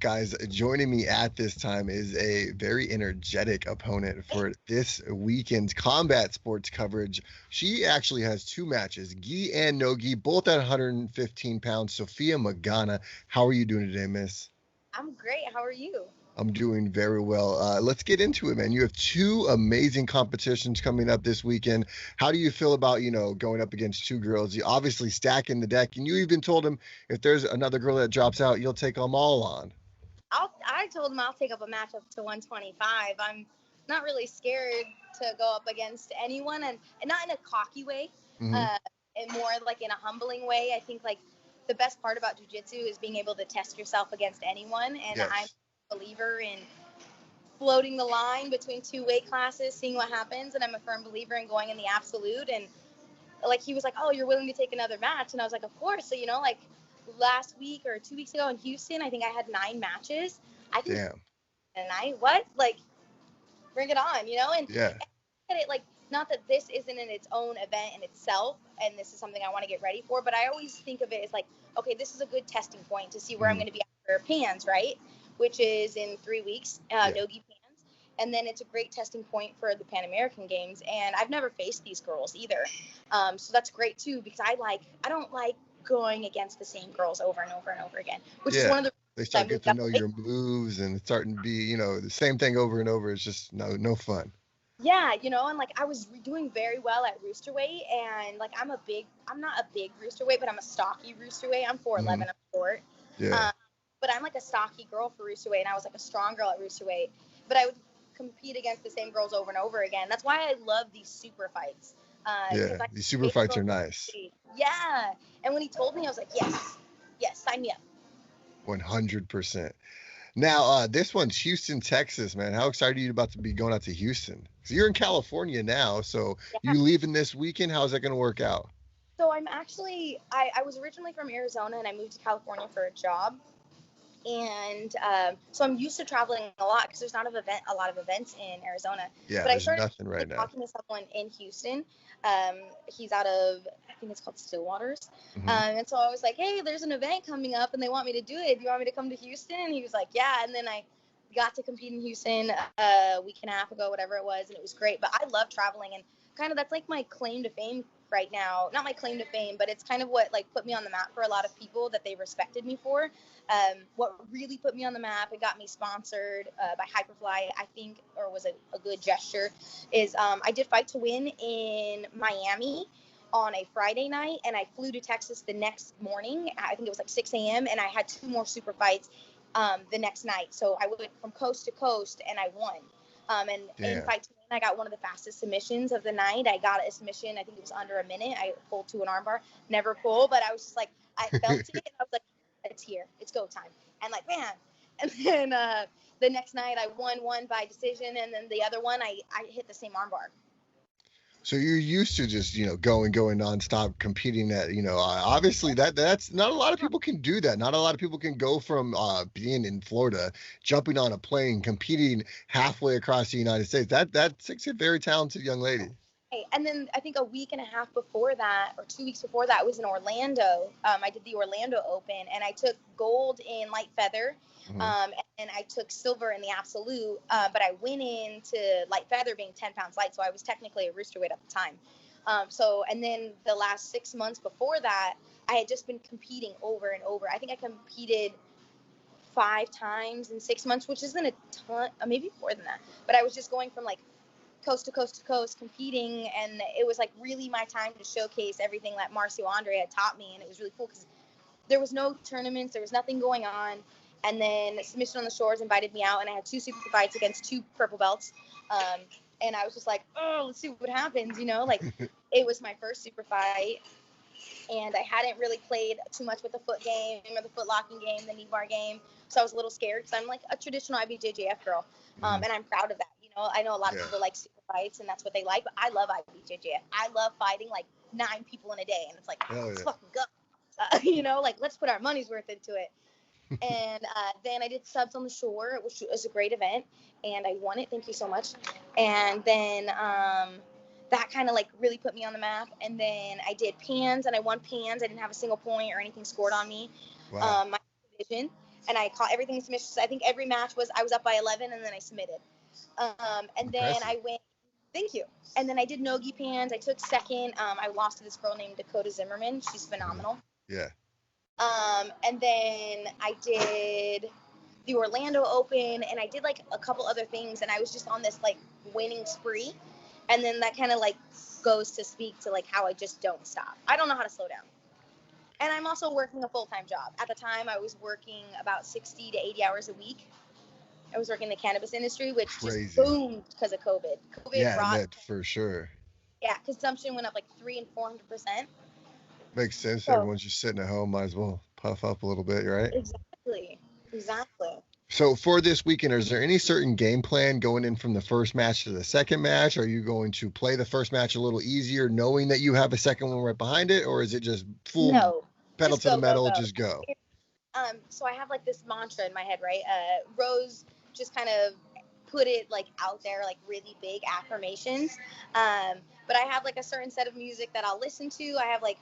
Guys, joining me at this time is a very energetic opponent for this weekend's combat sports coverage. She actually has two matches, gi and no gi, both at 115 pounds. Sophia Magana, how are you doing today, miss? I'm great. How are you? I'm doing very well. Let's get into it, man. You have two amazing competitions coming up this weekend. How do you feel about, going up against two girls? You obviously stacking the deck, and you even told him if there's another girl that drops out, you'll take them all on. I told him I'll take up a match up to 125. I'm not really scared to go up against anyone, and not in a cocky way, Hmm. uh, and more like in a humbling way. I think like the best part about jiu-jitsu is being able to test yourself against anyone, and I'm Yes. a believer in floating the line between two weight classes, seeing what happens, and I'm a firm believer in going in the absolute. And like he was like, "Oh, you're willing to take another match?" And I was like, "Of course." So like last week or 2 weeks ago in Houston, I think I had 9 matches. I think Damn. and I what like bring it on, Yeah. and it like not that this isn't in its own event in itself, and this is something I want to get ready for, but I always think of it as like, okay, this is a good testing point to see where I'm Hmm. going to be after Pans, right? Which is in 3 weeks, Yeah. Nogi Pans, and then it's a great testing point for the Pan American Games, and I've never faced these girls either, so that's great too because I don't like going against the same girls over and over and over again, which is Yeah. one of the They reasons I start getting moved to up know away. your moves and it's starting to be, the same thing over and over. It's just no fun. Yeah, and like I was doing very well at rooster weight, and like I'm not a big rooster weight, but I'm a stocky rooster weight. I'm Hmm. 4'11", I'm short, Yeah. um, but I'm like a stocky girl for rooster weight, and I was like a strong girl at rooster weight. But I would compete against the same girls over and over again. That's why I love these super fights, Yeah. because I These super face fights girls. are nice. Yeah, and when he told me, I was like, yes, yes, sign me up. 100%. Now, this one's Houston, Texas, man. How excited are you about to be going out to Houston? So you're in California now, so Yeah. you leaving this weekend? How's that going to work out? So I'm actually I was originally from Arizona, and I moved to California for a job. And so I'm used to traveling a lot because there's not a lot of events in Arizona. Yeah, But I there's started nothing right like now. talking to someone in Houston. He's out of I think it's called Stillwaters, Hmm. and so I was like, "Hey, there's an event coming up, and they want me to do it. Do you want me to come to Houston?" And he was like, "Yeah." And then I got to compete in Houston a week and a half ago, whatever it was, and it was great. But I love traveling, and kind of that's like my claim to fame right now. Not my claim to fame, but it's kind of what like put me on the map for a lot of people that they respected me for. What really put me on the map and got me sponsored by Hyperfly, I think, or was a good gesture, is I did Fight to Win in Miami on a Friday night, and I flew to Texas the next morning. I think it was like 6 a.m., and I had two more super fights the next night. So I went from coast to coast, and I won. And in Damn. Fight to Win, I got one of the fastest submissions of the night. I got a submission, I think it was under a minute. I pulled to an armbar, never pull, but I was just like, I felt it, and I was like, it's here, it's go time. And like, man. And then the next night I won one by decision, and then the other one I hit the same armbar. So you're used to just, going nonstop, competing at, obviously that's not a lot of people can do that. Not a lot of people can go from being in Florida, jumping on a plane, competing halfway across the United States. That takes a very talented young lady. And then I think a week and a half before that, or 2 weeks before that, I was in Orlando. I did the Orlando Open, and I took gold in light feather, Hmm. and I took silver in the absolute. But I went into light feather being 10 pounds light, so I was technically a rooster weight at the time. And then the last 6 months before that, I had just been competing over and over. I think I competed 5 times in 6 months, which isn't a ton, maybe more than that. But I was just going from like coast to coast to coast competing, and it was like really my time to showcase everything that Marcio Andre had taught me, and it was really cool because there was no tournaments, there was nothing going on. And then Submission on the Shores invited me out, and I had two super fights against two purple belts. um, and I was just like, oh, let's see what happens, like it was my first super fight, and I hadn't really played too much with the foot game or the foot locking game, the knee bar game. So I was a little scared because I'm like a traditional IBJJF girl, Hmm. and I'm proud of that. I know a lot of Yeah. people like super fights, and that's what they like, but I love IBJJF. I love fighting like 9 people in a day, and it's like, Hell let's yeah. fucking go. Like let's put our money's worth into it. And then I did subs on the shore, which was a great event, and I won it. Thank you so much. And then that kind of like really put me on the map. And then I did pans, and I won pans. I didn't have a single point or anything scored on me. Wow. My division. and I caught everything in submissions. I think every match was I was up by 11 and then I submitted. And then Impressive. I went. Thank you. And then I did nogi pans. I took second. I lost to this girl named Dakota Zimmerman. She's phenomenal. Yeah. And then I did the Orlando Open, and I did like a couple other things, and I was just on this like winning spree. And then that kind of like goes to speak to like how I just don't stop. I don't know how to slow down. And I'm also working a full-time job. At the time, I was working about 60 to 80 hours a week. I was working in the cannabis industry, which Crazy. just boomed because of COVID. COVID Yeah, brought, that for sure. yeah, consumption went up like 300 and 400%. Makes sense. So Everyone's just sitting at home, might as well puff up a little bit, right? exactly. So for this weekend, is there any certain game plan going in from the first match to the second match? Are you going to play the first match a little easier, knowing that you have a second one right behind it, or is it just full No, pedal just to the go, go, metal, go. just go? So I have like this mantra in my head, right? Rose just kind of put it like out there, like really big affirmations. But I have like a certain set of music that I'll listen to. I have like,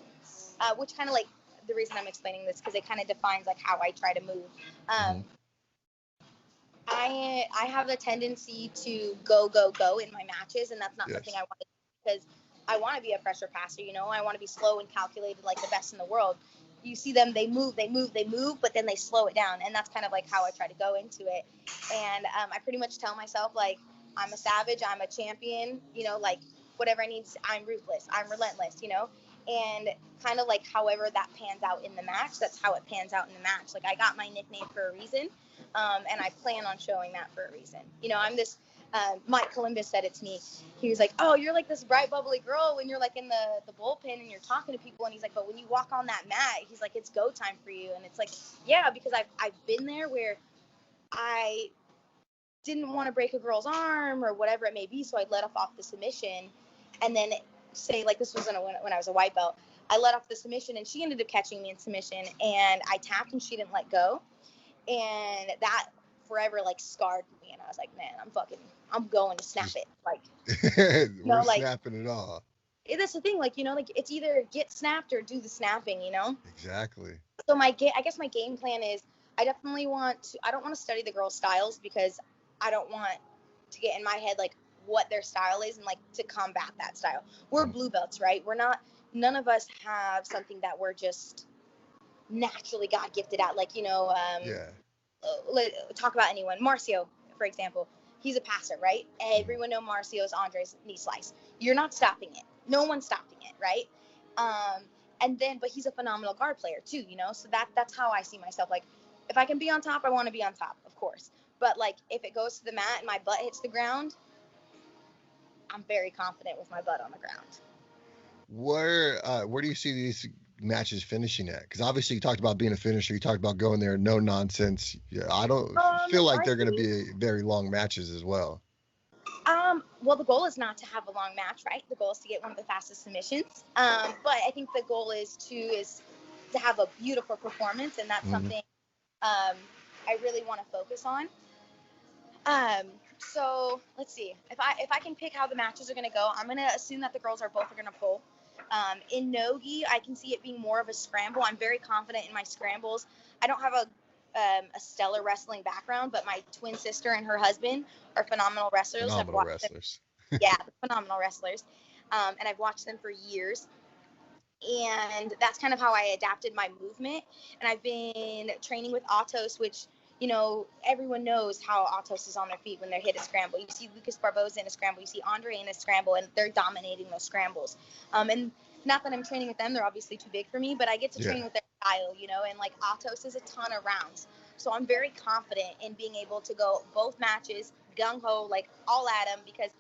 which kind of like the reason I'm explaining this because it kind of defines like how I try to move. I have a tendency to go, go, go in my matches, and that's not something I want to do because I want to be a pressure passer, you know? I want to be slow and calculated like the best in the world. You see them, they move, but then they slow it down, and that's kind of like how I try to go into it. And I pretty much tell myself, like, I'm a savage, I'm a champion, you know, like, whatever I need, I'm ruthless, I'm relentless, you know? And kind of like however that pans out in the match, that's how it pans out in the match. Like, I got my nickname for a reason. And I plan on showing that for a reason. You know, I'm this, Mike Columbus said it to me. He was like, oh, you're like this bright, bubbly girl when you're like in the bullpen and you're talking to people. And he's like, but when you walk on that mat, he's like, it's go time for you. And it's like, yeah, because I've been there where I didn't want to break a girl's arm or whatever it may be. So I let off the submission. And then say, like, this was when I was a white belt. I let off the submission and she ended up catching me in submission. And I tapped and she didn't let go. And that forever like scarred me, and I was like, man, I'm going to snap it, like, We're snapping it all. That's the thing, like, you know, like, it's either get snapped or do the snapping, you know. Exactly. So I guess my game plan is I don't want to study the girls' styles because I don't want to get in my head like what their style is and like to combat that style. We're blue belts, right? None of us have something that we're just naturally God gifted at, like, you know. Talk about anyone. Marcio, for example, he's a passer, right? Everyone knows Marcio's Andre's knee slice. You're not stopping it. No one's stopping it, right? But he's a phenomenal guard player too, you know. So that's how I see myself. Like, if I can be on top, I want to be on top, of course. But like, if it goes to the mat and my butt hits the ground, I'm very confident with my butt on the ground. Where do you see these matches finishing at? Because obviously you talked about being a finisher, you talked about going there, no nonsense. Yeah, I don't feel like they're going to be very long matches as well. Well, the goal is not to have a long match, right? The goal is to get one of the fastest submissions. But I think the goal is to have a beautiful performance, and that's something I really want to focus on. So let's see. If I can pick how the matches are going to go, I'm going to assume that the girls are both going to pull. In nogi, I can see it being more of a scramble. I'm very confident in my scrambles. I don't have a stellar wrestling background, but my twin sister and her husband are phenomenal wrestlers. Phenomenal wrestlers. Yeah, phenomenal wrestlers. And I've watched them for years. And that's kind of how I adapted my movement. And I've been training with Autos, which, you know, everyone knows how Autos is on their feet when they're hit a scramble. You see Lucas Barboza in a scramble. You see Andre in a scramble, and they're dominating those scrambles. And not that I'm training with them. They're obviously too big for me, but I get to train with their style, you know, and, like, Autos is a ton of rounds. So I'm very confident in being able to go both matches, gung-ho, like, all at them, because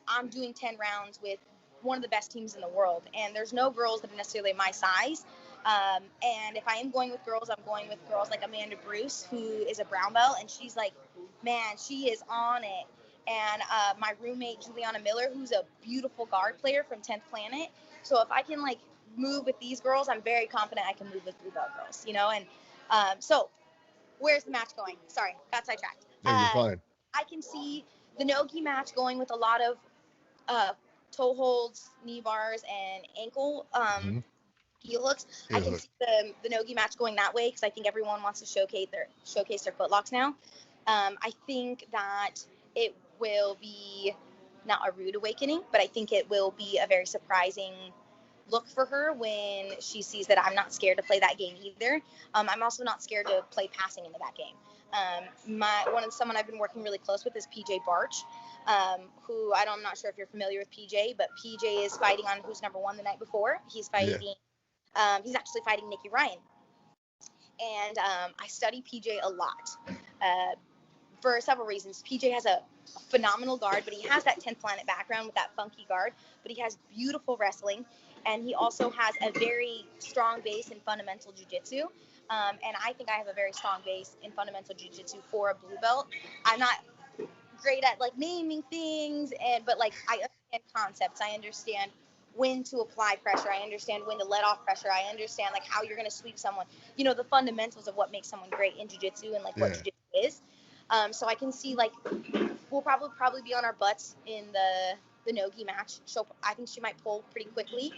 I'm doing 10 rounds with one of the best teams in the world, and there's no girls that are necessarily my size. And if I am going with girls, I'm going with girls like Amanda Bruce, who is a brown belt, and she's like, man, she is on it. And my roommate Juliana Miller, who's a beautiful guard player from 10th Planet. So if I can like move with these girls, I'm very confident I can move with blue belt girls, you know. And so where's the match going? Sorry, got sidetracked. Yeah, you're fine. I can see the nogi match going with a lot of toe holds, knee bars, and ankle heel hooks. I Heel can hook. see the nogi match going that way because I think everyone wants to showcase their footlocks now. I think that it will be not a rude awakening, but I think it will be a very surprising look for her when she sees that I'm not scared to play that game either. I'm also not scared to play passing into that game. Someone I've been working really close with is PJ Barch, who I'm not sure if you're familiar with PJ, but PJ is fighting on who's number one the night before. He's Yeah. fighting. He's actually fighting Nikki Ryan, and I study PJ a lot for several reasons. PJ has a phenomenal guard, but he has that 10th planet background with that funky guard, but he has beautiful wrestling, and he also has a very strong base in fundamental jiu-jitsu. And I think I have a very strong base in fundamental jiu-jitsu for a blue belt. I'm not great at like naming things, but like I understand concepts. I understand when to apply pressure. I understand when to let off pressure. I understand like how you're going to sweep someone. The fundamentals of what makes someone great in jiu-jitsu and like what Yeah. jiu-jitsu is. So I can see like we'll probably be on our butts in the nogi match. I think she might pull pretty quickly,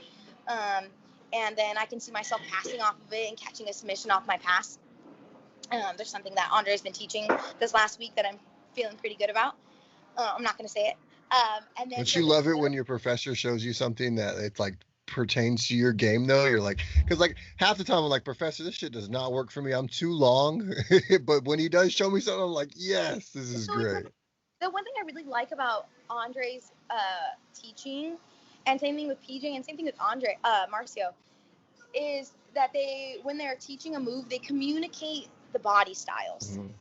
and then I can see myself passing off of it and catching a submission off my pass. There's something that Andre's been teaching this last week that I'm feeling pretty good about. I'm not going to say it. And then Don't you love it when your professor shows you something that it's like pertains to your game though? You're like, because like half the time I'm like, Professor, this shit does not work for me. I'm too long. But when he does show me something, I'm like, yes, this is great. The one thing I really like about Andre's teaching, and same thing with PJ, and same thing with Marcio, is that when they're teaching a move, they communicate the body styles, Mhm.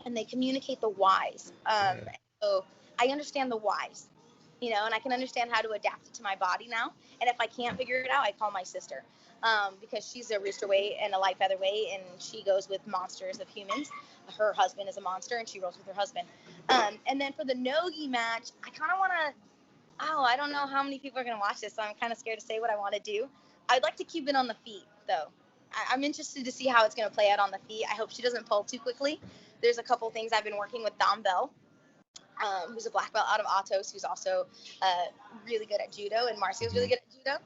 and they communicate the whys. Yeah. So I understand the whys, and I can understand how to adapt it to my body now. And if I can't figure it out, I call my sister, because she's a rooster weight and a light featherweight, and she goes with monsters of humans. Her husband is a monster, and she rolls with her husband. And then for the nogi match, I kind of want to. Oh, I don't know how many people are going to watch this, so I'm kind of scared to say what I want to do. I'd like to keep it on the feet, though. I'm interested to see how it's going to play out on the feet. I hope she doesn't pull too quickly. There's a couple things I've been working with Dom Bell, who's a black belt out of Atos, who's also really good at judo, and Marcio's really good at judo.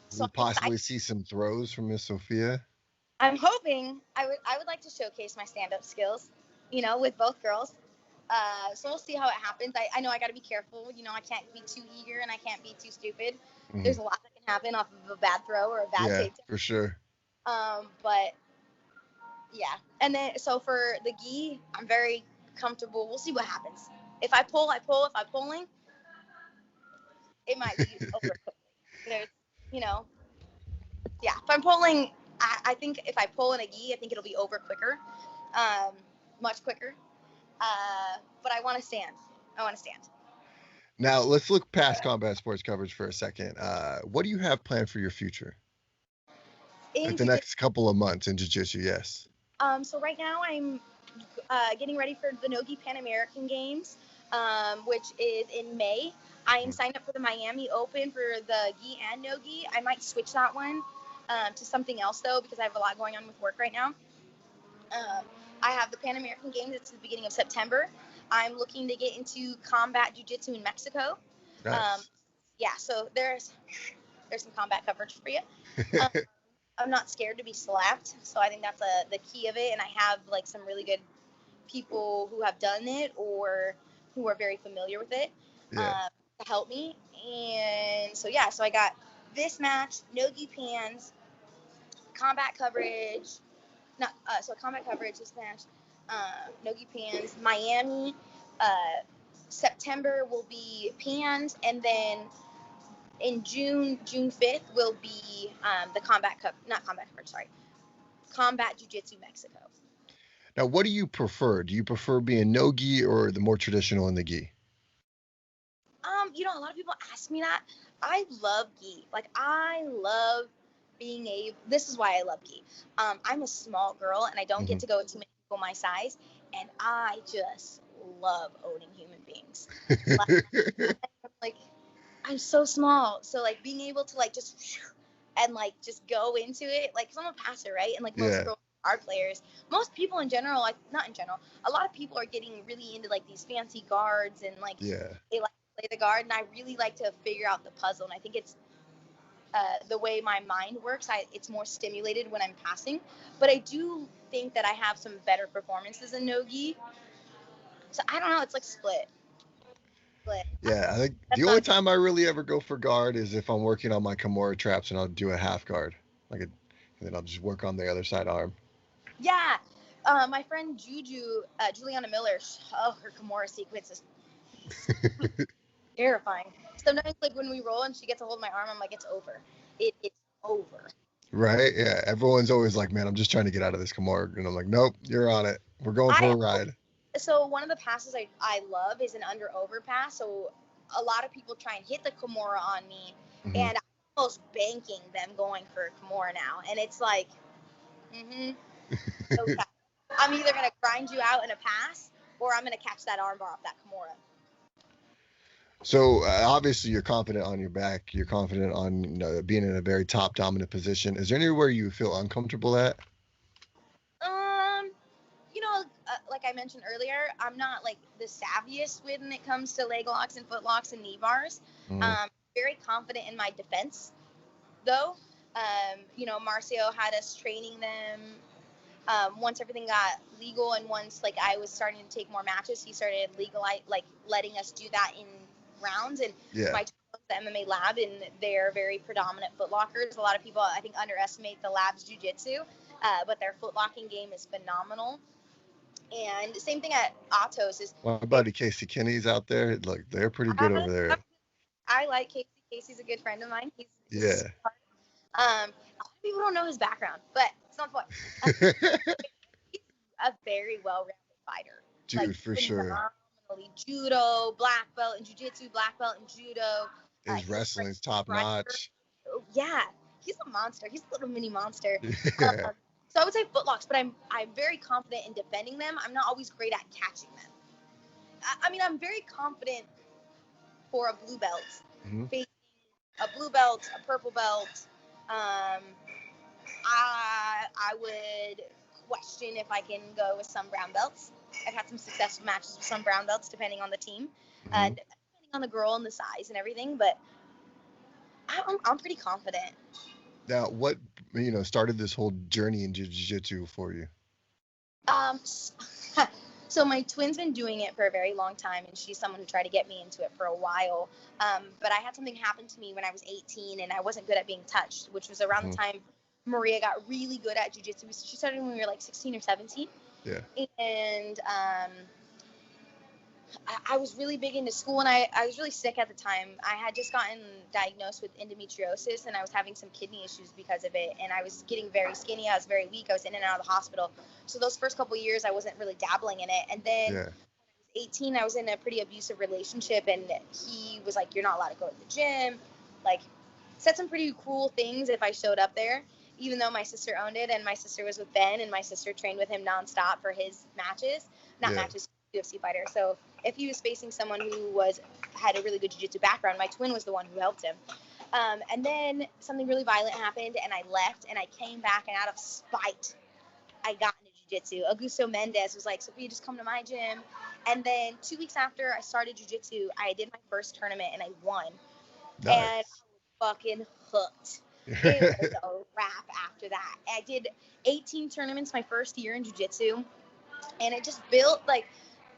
So We'll possibly see some throws from Miss Sophia. I'm hoping I would like to showcase my stand-up skills, with both girls. So we'll see how it happens. I know I got to be careful. I can't be too eager and I can't be too stupid. Mm-hmm. There's a lot that can happen off of a bad throw or a bad takedown. For sure. But yeah. And then so for the gi, I'm very comfortable. We'll see what happens. If I pull, I pull. If I'm pulling, it might be over quickly. Yeah. If I'm pulling, I think if I pull in a gi, I think it'll be over quicker, much quicker. But I want to stand. Now let's look past combat sports coverage for a second. What do you have planned for your future? Like the next couple of months in jiu-jitsu, yes. So right now I'm getting ready for the Nogi Pan American Games, which is in May. I am signed up for the Miami Open for the gi and nogi. I might switch that one to something else though, because I have a lot going on with work right now. I have the Pan American Games. It's the beginning of September. I'm looking to get into combat jiu-jitsu in Mexico. Nice. Yeah, so there's some combat coverage for you. I'm not scared to be slapped, so I think that's the key of it. And I have like some really good people who have done it or who are very familiar with it to help me. And so yeah, so I got this match, Nogi Pans, combat coverage. Not so combat coverage, this match, Nogi Pans, Miami. September will be Pans, and then in June 5th will be the combat jiu-jitsu Mexico. Now, what do you prefer? Do you prefer being no gi or the more traditional in the gi? A lot of people ask me that. I love gi. Like, I love being this is why I love gi. I'm a small girl, and I don't get to go with too many people my size, and I just love owning human beings. Like, I'm so small, so like being able to like just go into it, like, cause I'm a passer, right? And like most girls are players. Most people in general, like not in general, a lot of people are getting really into like these fancy guards and like they like to play the guard, and I really like to figure out the puzzle, and I think it's the way my mind works, it's more stimulated when I'm passing. But I do think that I have some better performances in no-gi. So I don't know. It's like split. Yeah, I think That's the only not. time I really ever go for guard is if I'm working on my Kimura traps and I'll do a half guard, and then I'll just work on the other side arm. Yeah. My friend Juliana Miller, her Kimura sequence is terrifying. Sometimes, like when we roll and she gets a hold of my arm, I'm like, it's over. It is over. Right? Yeah. Everyone's always like, man, I'm just trying to get out of this Kimura. And I'm like, nope, you're on it. We're going for I a ride. So one of the passes I love is an under over pass. So a lot of people try and hit the Kimura on me, Hmm. and I'm almost banking them going for Kimura now. And it's like, okay. I'm either gonna grind you out in a pass, or I'm gonna catch that armbar off that Kimura. So obviously you're confident on your back. You're confident on being in a very top dominant position. Is there anywhere you feel uncomfortable at? Um, like I mentioned earlier, I'm not like the savviest when it comes to leg locks and foot locks and knee bars. Mm-hmm. Very confident in my defense, though. Marcio had us training them. Once everything got legal and once like I was starting to take more matches, he started letting us do that in rounds. And Yeah. my the MMA lab, and they're very predominant foot lockers. A lot of people I think underestimate the lab's jiu-jitsu, but their foot locking game is phenomenal. And same thing at Autos is My buddy Casey Kinney's out there. Like they're pretty good over there. I like Casey. Casey's a good friend of mine. He's Yeah. a lot of people don't know his background, but it's not the point. He's a very well-rounded fighter. Dude, like for sure. phenomenally judo, black belt in jiu-jitsu, black belt in judo. His wrestling's top notch. Yeah, he's a monster. He's a little mini monster. Yeah. So I would say footlocks, but I'm very confident in defending them. I'm not always great at catching them. I mean, I'm very confident for a blue belt, facing a blue belt, a purple belt. I would question if I can go with some brown belts. I've had some successful matches with some brown belts, depending on the team, and depending on the girl and the size and everything. But I'm pretty confident. Now, what started this whole journey in jiu-jitsu for you? So my twin's been doing it for a very long time, and she's someone who tried to get me into it for a while. But I had something happen to me when I was 18, and I wasn't good at being touched, which was around the time Maria got really good at jiu-jitsu. She started when we were like 16 or 17. Yeah. And I was really big into school, and I was really sick at the time. I had just gotten diagnosed with endometriosis, and I was having some kidney issues because of it. And I was getting very skinny. I was very weak. I was in and out of the hospital. So those first couple of years, I wasn't really dabbling in it. And then when I was 18, I was in a pretty abusive relationship, and he was like, "You're not allowed to go to the gym." Like, said some pretty cruel things if I showed up there, even though my sister owned it, and my sister was with Ben, and my sister trained with him nonstop for his matches. Not matches, UFC fighter. So if he was facing someone who had a really good jiu-jitsu background, my twin was the one who helped him. And then something really violent happened, and I left, and I came back, and out of spite, I got into jiu-jitsu. Augusto Mendez was like, "Sophia, just come to my gym." And then 2 weeks after I started jiu-jitsu, I did my first tournament, and I won. Nice. And I was fucking hooked. It was a wrap after that. I did 18 tournaments my first year in jiu-jitsu, and it just built like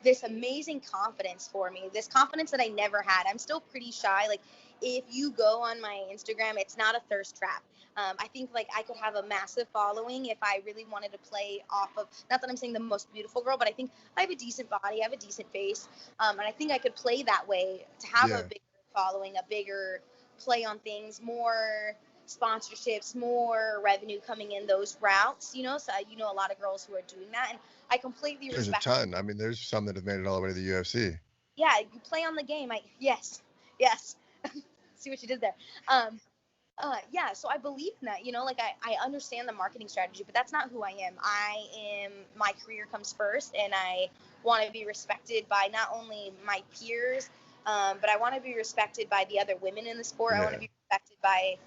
this amazing confidence for me, this confidence that I never had. I'm still pretty shy. Like, if you go on my Instagram, it's not a thirst trap. I think like I could have a massive following if I really wanted to play off of, not that I'm saying the most beautiful girl, but I think I have a decent body, I have a decent face, and I think I could play that way to have a bigger following, a bigger play on things, more sponsorships, more revenue coming in those routes, So, a lot of girls who are doing that, and I completely respect. There's a ton. I mean, there's some that have made it all the way to the UFC. Yeah, you play on the game. Yes. See what you did there. Yeah, so I believe in that, like I understand the marketing strategy, but that's not who I am. My career comes first, and I want to be respected by not only my peers, but I want to be respected by the other women in the sport. I want to be respected by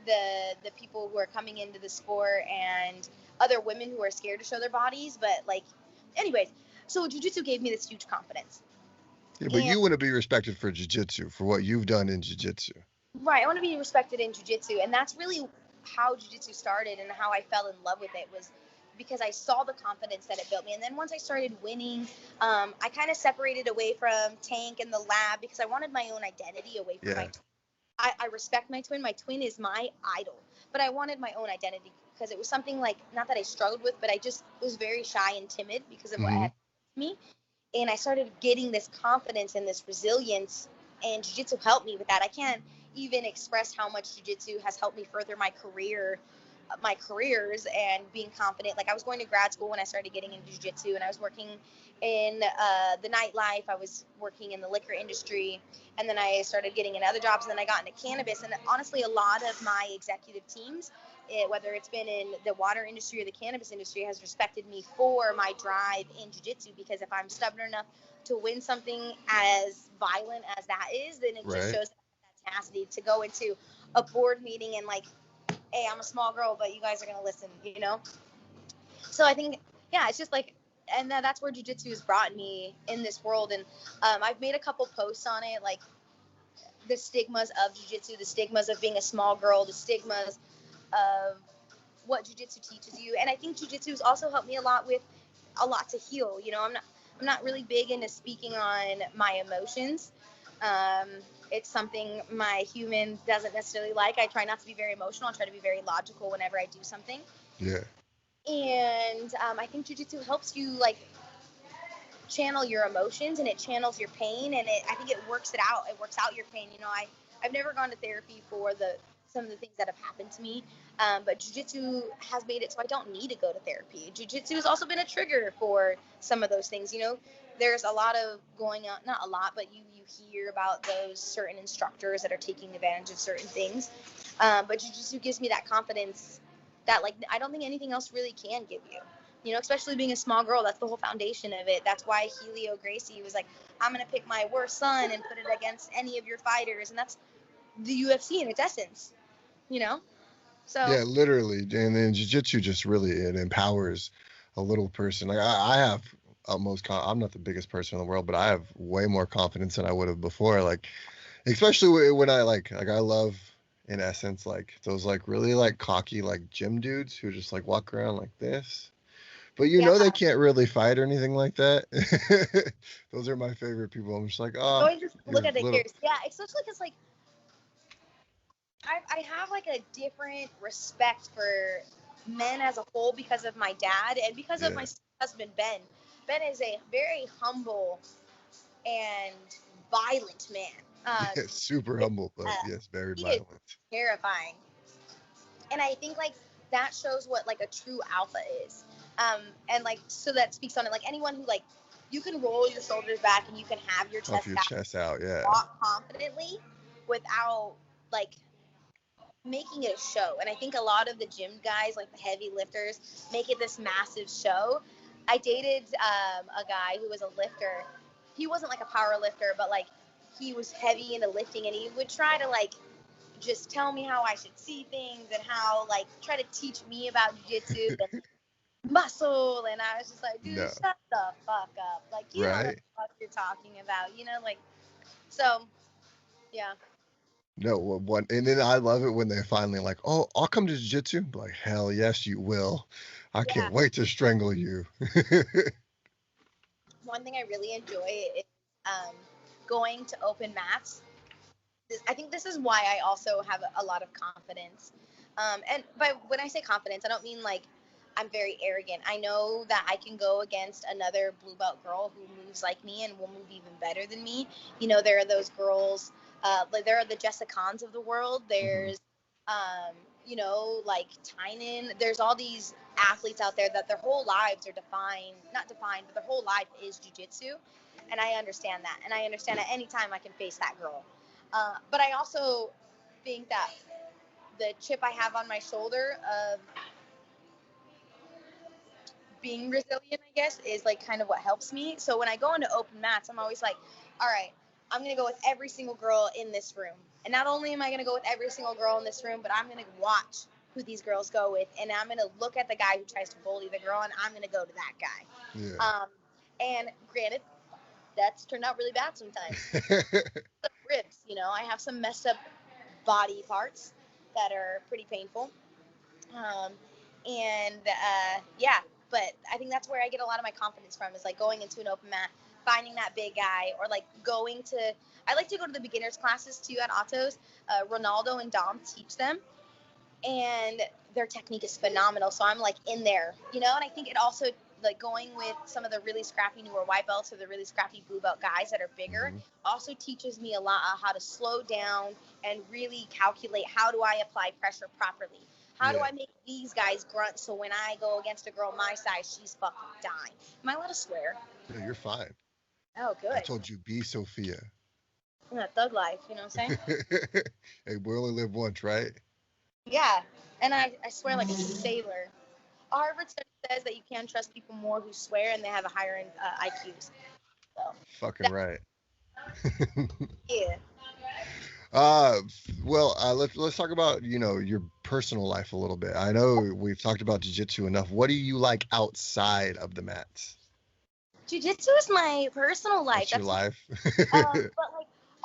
the people who are coming into the sport and other women who are scared to show their bodies. But anyways, so jiu-jitsu gave me this huge confidence. Yeah, but you want to be respected for jiu-jitsu, for what you've done in jiu-jitsu. Right. I want to be respected in jiu-jitsu, and that's really how jiu-jitsu started and how I fell in love with it, was because I saw the confidence that it built me. And then once I started winning, I kind of separated away from Tank and the lab because I wanted my own identity away from my Yeah. twin. I respect my twin. My twin is my idol, but I wanted my own identity because it was something like, not that I struggled with, but I just was very shy and timid because of what had Hmm. happened to me. And I started getting this confidence and this resilience, and jiu-jitsu helped me with that. I can't even express how much jiu-jitsu has helped me further my careers and being confident. Like, I was going to grad school when I started getting into jiu-jitsu, and I was working in the nightlife. I was working in the liquor industry, and then I started getting in other jobs, and then I got into cannabis. And honestly, a lot of my executive teams, whether it's been in the water industry or the cannabis industry, has respected me for my drive in jiu-jitsu, because if I'm stubborn enough to win something as violent as that is, then it just Right. shows that tenacity to go into a board meeting and like, hey, I'm a small girl, but you guys are gonna listen, you know. So I think, yeah, it's just like, and that's where jiu-jitsu has brought me in this world. And I've made a couple posts on it, like the stigmas of jiu-jitsu, the stigmas of being a small girl, the stigmas of what jiu-jitsu teaches you. And I think jiu-jitsu has also helped me a lot to heal. You know, I'm not really big into speaking on my emotions. Um, it's something my human doesn't necessarily like. I try not to be very emotional. I try to be very logical whenever I do something. Yeah. And I think jiu-jitsu helps you like channel your emotions, and it channels your pain, and I think it works out your pain. You know, I've never gone to therapy for some of the things that have happened to me, but jiu-jitsu has made it so I don't need to go to therapy. Jiu-jitsu has also been a trigger for some of those things. You know, there's a lot of going on, not a lot, but you hear about those certain instructors that are taking advantage of certain things, but jiu-jitsu gives me that confidence that, like, I don't think anything else really can give you. You know, especially being a small girl, that's the whole foundation of it. That's why Helio Gracie was like, I'm going to pick my worst son and put it against any of your fighters. And that's the UFC in its essence, you know? So, Yeah, literally. And then jiu-jitsu just really, it empowers a little person. Like I have I'm not the biggest person in the world, but I have way more confidence than I would have before. Like, especially when I I love, in essence, like those like really like cocky like gym dudes who just like walk around like this. But you yeah, know they can't really fight or anything like that. Those are my favorite people. I'm just like, oh, going just look you're at the little. gears. Yeah, especially because, like, I have, like, a different respect for men as a whole because of my dad and because of my Yeah, husband, Ben. Ben is a very humble and violent man. yeah, super Uh, humble, but yes, very he is violent. terrifying. And I think, like, that shows what, like, a true alpha is. And, like, so that speaks on it. Like, anyone who, like, you can roll your shoulders back and you can have your Puff chest your out, chest out, yeah. walk confidently without, like, making it a show. And I think a lot of the gym guys, like the heavy lifters, make it this massive show. I dated a guy who was a lifter. He wasn't like a power lifter, but like he was heavy into lifting, and he would try to like just tell me how I should see things and how, like, try to teach me about jiu-jitsu and muscle. And I was just like, dude, No, shut the fuck up. Like, you don't know right? what you're talking about, you know? Like, so, yeah. No, one, and then I love it when they finally like, oh, I'll come to jiu-jitsu. Like, hell yes, you will. I Yeah. can't wait to strangle you. One thing I really enjoy is um, going to open mats. I think this is why I also have a lot of confidence. And by when I say confidence, I don't mean like I'm very arrogant. I know that I can go against another blue belt girl who moves like me and will move even better than me. You know, there are those girls. Like, there are the Jessicans of the world. Hmm. There's, you know, like Tynan. There's all these athletes out there that their whole lives are defined, not defined, but their whole life is jujitsu. And I understand that. And I understand at any time I can face that girl. But I also think that the chip I have on my shoulder of being resilient, I guess, is like kind of what helps me. So when I go into open mats, I'm always like, all right, I'm going to go with every single girl in this room. And not only am I going to go with every single girl in this room, but I'm going to watch who these girls go with. And I'm going to look at the guy who tries to bully the girl, and I'm going to go to that Yeah. guy. And granted, that's turned out really bad sometimes. Ribs, you know, I have some messed up body parts that are pretty painful. Um, yeah, but I think that's where I get a lot of my confidence from, is like going into an open mat, finding that big guy, or like I like to go to the beginners classes too at Autos. Ronaldo and Dom teach them, and their technique is phenomenal. So I'm like in there, and I think it also, like, going with some of the really scrappy newer white belts or the really scrappy blue belt guys that are bigger also teaches me a lot of how to slow down and really calculate, how do I apply pressure properly? How do I make these guys grunt so when I go against a girl my size, she's fucking dying? Am I allowed to swear? No, you're fine. Oh, good. I told you, be Sophia. Thug life, you know what I'm saying? Hey, we only live once, right? Yeah, and I swear like a sailor. A Harvard study says that you can trust people more who swear and they have a higher IQs. So, Fucking right. yeah. Let's talk about your personal life a little bit. I know we've talked about jiu-jitsu enough. What do you like outside of the mats? Jiu-jitsu is my personal life. That's your life. But like,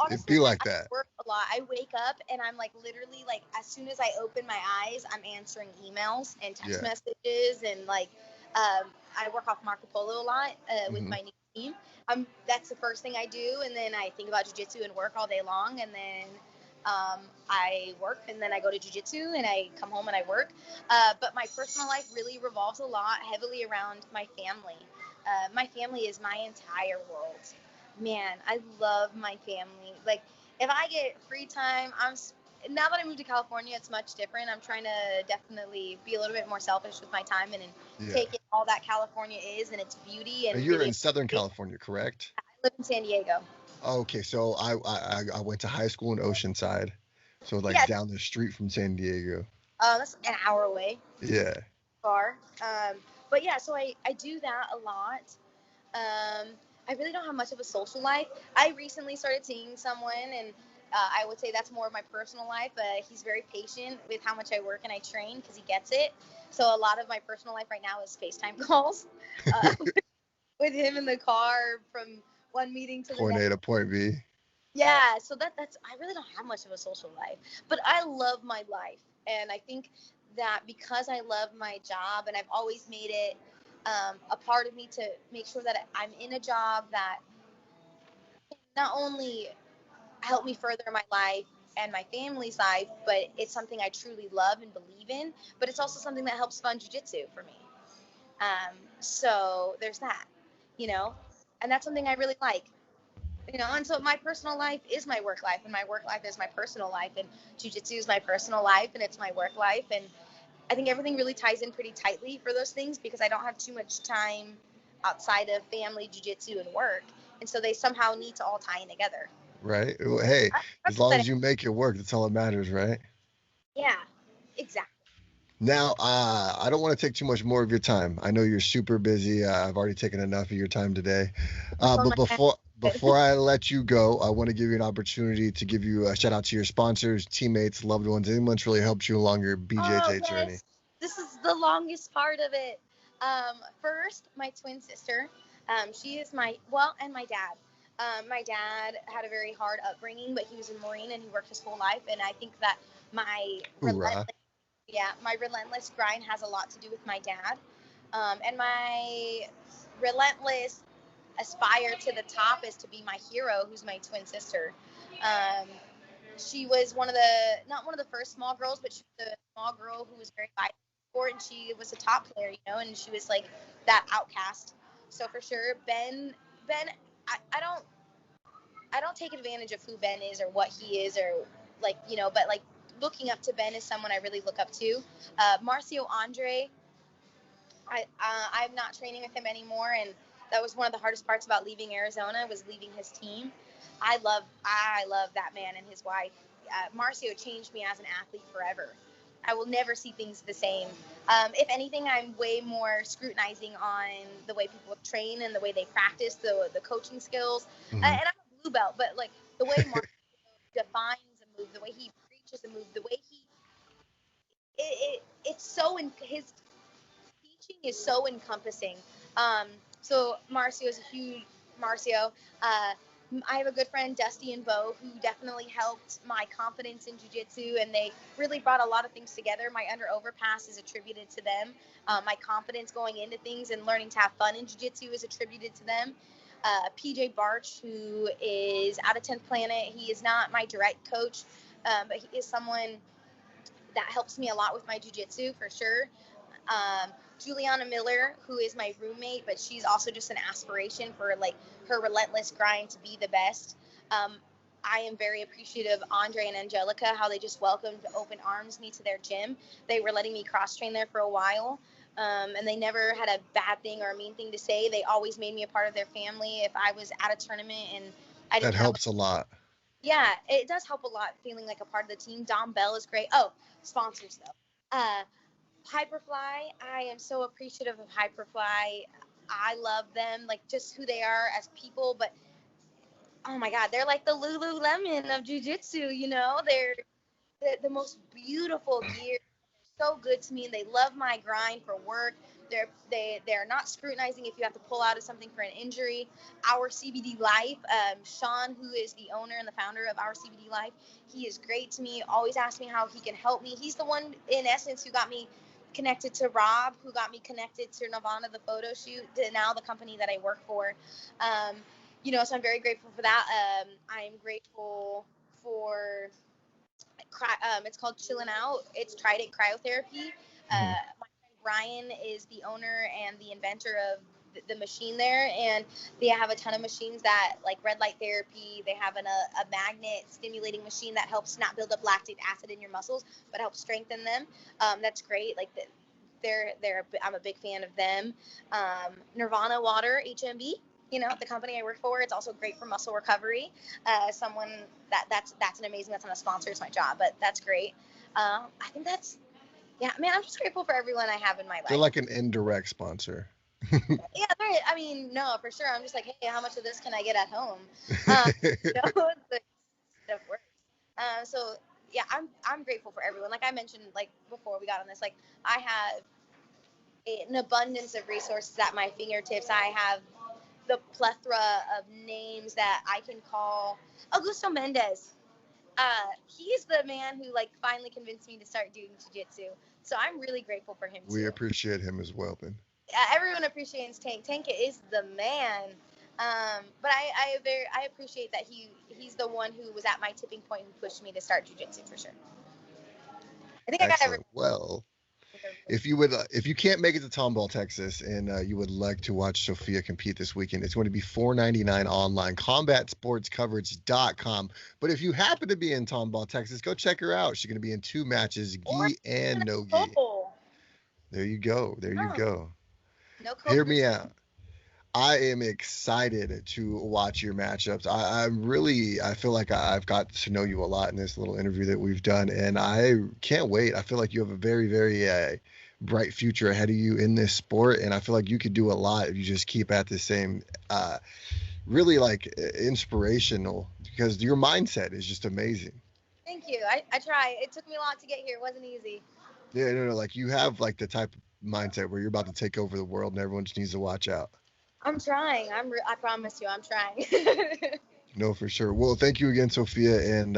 It'd honestly, be like I that. work a lot. I wake up and I'm like literally like, as soon as I open my eyes, I'm answering emails and text messages, and like I work off Marco Polo a lot with my new team. That's the first thing I do, and then I think about jiu-jitsu and work all day long, and then I work, and then I go to jiu-jitsu, and I come home and I work. But my personal life really revolves a lot heavily around my family. My family is my entire world. Man, I love my family. Like, if I get free time, now that I moved to California, it's much different. I'm trying to definitely be a little bit more selfish with my time and take in all that California is and its beauty. And you're in Southern California, correct? I live in San Diego. Okay, so I went to high school in Oceanside, so like down the street from San Diego. That's an hour away. Yeah. Far. But yeah, so I do that a lot. I really don't have much of a social life. I recently started seeing someone, and I would say that's more of my personal life. He's very patient with how much I work and I train because he gets it. So a lot of my personal life right now is FaceTime calls with him in the car from one meeting to the point next. A to point B. Yeah, so that's I really don't have much of a social life, but I love my life, and I think that because I love my job, and I've always made it a part of me to make sure that I'm in a job that not only help me further my life and my family's life, but it's something I truly love and believe in. But it's also something that helps fund jiu-jitsu for me. So there's that, and that's something I really like. And so my personal life is my work life, and my work life is my personal life, and jiu-jitsu is my personal life, and it's my work life. And I think everything really ties in pretty tightly for those things because I don't have too much time outside of family, jiu-jitsu, and work. And so they somehow need to all tie in together. Right. Well, hey, as long as you make it work, that's all that matters, right? Yeah, exactly. Now, I don't want to take too much more of your time. I know you're super busy. I've already taken enough of your time today. But before I let you go, I want to give you an opportunity to give you a shout out to your sponsors, teammates, loved ones, anyone that's really helped you along your BJJ journey. This is the longest part of it. First, my twin sister. She is and my dad. My dad had a very hard upbringing, but he was a Marine and he worked his whole life. And I think that my relentless grind has a lot to do with my dad. And my relentless aspire to the top is to be my hero, who's my twin sister. She was not one of the first small girls, but she was a small girl who was very vital for it, and she was a top player, and she was like that outcast. So for sure, Ben, I don't take advantage of who Ben is or what he is or but like looking up to Ben is someone I really look up to. Marcio Andre, I'm not training with him anymore, and that was one of the hardest parts about leaving Arizona was leaving his team. I love that man and his wife. Marcio changed me as an athlete forever. I will never see things the same. If anything, I'm way more scrutinizing on the way people train and the way they practice, the coaching skills. And I'm a blue belt, but like the way Marcio defines a move, the way he preaches a move, the way it's so his teaching is so encompassing. So Marcio is a huge Marcio. I have a good friend, Dusty and Bo, who definitely helped my confidence in jiu-jitsu, and they really brought a lot of things together. My under overpass is attributed to them. My confidence going into things and learning to have fun in jiu-jitsu is attributed to them. PJ Barch, who is out of 10th Planet, he is not my direct coach, but he is someone that helps me a lot with my jiu-jitsu for sure. Juliana Miller, who is my roommate, but she's also just an aspiration for like her relentless grind to be the best. I am very appreciative of Andre and Angelica, how they just welcomed open arms me to their gym. They were letting me cross train there for a while. And they never had a bad thing or a mean thing to say. They always made me a part of their family. If I was at a tournament and I didn't That helps a lot. Yeah, it does help a lot feeling like a part of the team. Dom Bell is great. Oh, sponsors though. Hyperfly, I am so appreciative of Hyperfly. I love them, like just who they are as people, but oh my God, they're like the Lululemon of jiu-jitsu, you know? They're the most beautiful gear. They're so good to me, and they love my grind for work. They're not scrutinizing if you have to pull out of something for an injury. Our CBD Life, Sean, who is the owner and the founder of Our CBD Life, he is great to me. Always asks me how he can help me. He's the one, in essence, who got me connected to Rob, who got me connected to Nirvana, the photo shoot, to now the company that I work for. So I'm very grateful for that. I'm grateful for it's called Chillin' Out. It's Trident Cryotherapy. My friend Brian is the owner and the inventor of the machine there, and they have a ton of machines that like red light therapy. They have a magnet stimulating machine that helps not build up lactic acid in your muscles, but helps strengthen them. That's great. Like I'm a big fan of them. Nirvana Water, HMB. The company I work for, it's also great for muscle recovery. Someone that's an amazing, that's not a sponsor, it's my job, but that's great. I think yeah, man, I'm just grateful for everyone I have in my life. They're like an indirect sponsor. Yeah, I mean, no, for sure. I'm just like, hey, how much of this can I get at home? Stuff works. So yeah, I'm grateful for everyone. Like I mentioned, like before we got on this, like I have an abundance of resources at my fingertips. I have the plethora of names that I can call. Augusto Mendez. He's the man who like finally convinced me to start doing jiu-jitsu. So I'm really grateful for him too. We appreciate him as well, Ben. Everyone appreciates Tank. Tank is the man. But I appreciate that he's the one who was at my tipping point and pushed me to start jiu-jitsu for sure. I think Excellent. I got everything. Well, if you can't make it to Tomball, Texas, and you would like to watch Sophia compete this weekend, it's going to be $4.99 online, combatsportscoverage.com. But if you happen to be in Tomball, Texas, go check her out. She's going to be in 2 matches, gi and no gi. There you go. There you go. No Hear me out. I am excited to watch your matchups. I feel like I've got to know you a lot in this little interview that we've done, and I can't wait. I feel like you have a very, very bright future ahead of you in this sport, and I feel like you could do a lot if you just keep at the same, really like inspirational, because your mindset is just amazing. Thank you. I try. It took me a lot to get here. It wasn't easy. Yeah, no, like you have like the type of mindset where you're about to take over the world, and everyone just needs to watch out. I'm trying. I promise you, I'm trying. No, for sure. Well, thank you again, Sophia, and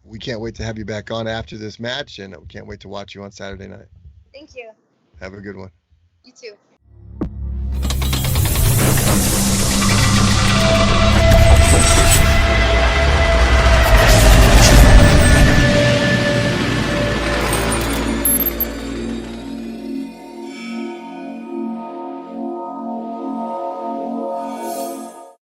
we can't wait to have you back on after this match, and we can't wait to watch you on Saturday night. Thank you. Have a good one. You too.